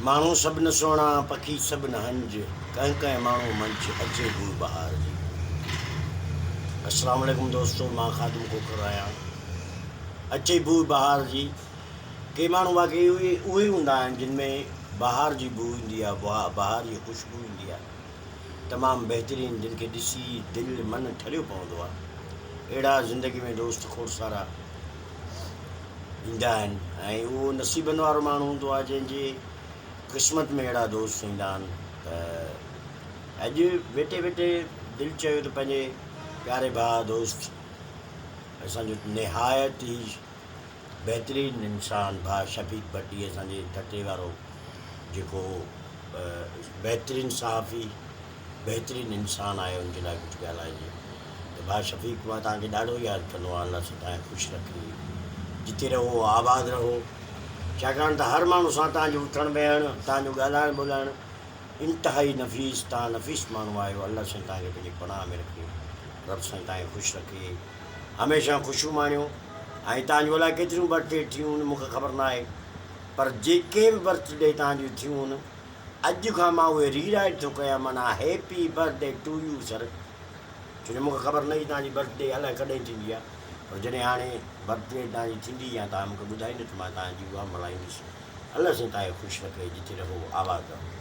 माण्हू सभु न सोणा पखी सभु न हंज कंहिं कंहिं माण्हू मंच अचे गुल बहार जी। अस्सलाम वालेकुम दोस्तों, मां ख़ादिम कोकर आहियां। अचे बू बहार जी। के माण्हू वाकई उहे हूंदा आहिनि जिन में बहार जी बू ईंदी आहे, बहार जी ख़ुशबू ईंदी आहे, तमामु बहितरीनु, जिन खे ॾिसी दिलि मन ठरियो पवंदो आहे। अहिड़ा ज़िंदगी में दोस्त खोड़ सारा ईंदा आहिनि ऐं उहो नसीबनि वारो माण्हू हूंदो आहे जंहिंजे क़िस्मत में अहिड़ा दोस्त ईंदा आहिनि। त अॼु वेठे वेठे दिलि चयो त पंहिंजे प्यारे भाउ दोस्त, असांजो निहायत ई बहितरीनु इंसानु भाउ शफ़ीक भट्टी, असांजे टटे वारो जेको बहितरीनु सहाफ़ी, बहितरीनु इंसानु आहे, उनजे लाइ कुझु ॻाल्हाइजे। त भाउ शफ़ीक, मां तव्हांखे ॾाढो यादि कंदो आहियां। अलाह सां तव्हांखे ख़ुशि रखे, जिते रहो आबाद रहो। छाकाणि त हर माण्हू सां तव्हांजो उथणु वेहणु, तव्हांजो ॻाल्हाइणु ॿोलाइणु इंतिहाई नफ़ीस, तव्हां नफ़ीस माण्हू आहियो। अलाह साईं तव्हांखे पंहिंजी पनाह में रखे, रब साईं तव्हांखे ख़ुशि रखे, हमेशह ख़ुशियूं माणियो। ऐं तव्हांजो अलाए केतिरियूं बर्थडे थियूं आहिनि मूंखे ख़बर न आहे, पर जेके बि बर्थडे तव्हांजूं थियूं आहिनि, अॼु खां मां उहे रीराइट थो कयां, माना happy birthday to you sir. छो जो मूंखे ख़बर न हुई तव्हांजी बर्थडे अलाए कॾहिं थींदी आहे, पर जॾहिं हाणे बर्थडे तव्हांजी थींदी या तव्हां मूंखे ॿुधाईंदो त मां तव्हांजी उहा मल्हाईंदुसि। अलाह साईं तव्हांखे ख़ुशि रखे, जिते रहो आबाद रहो।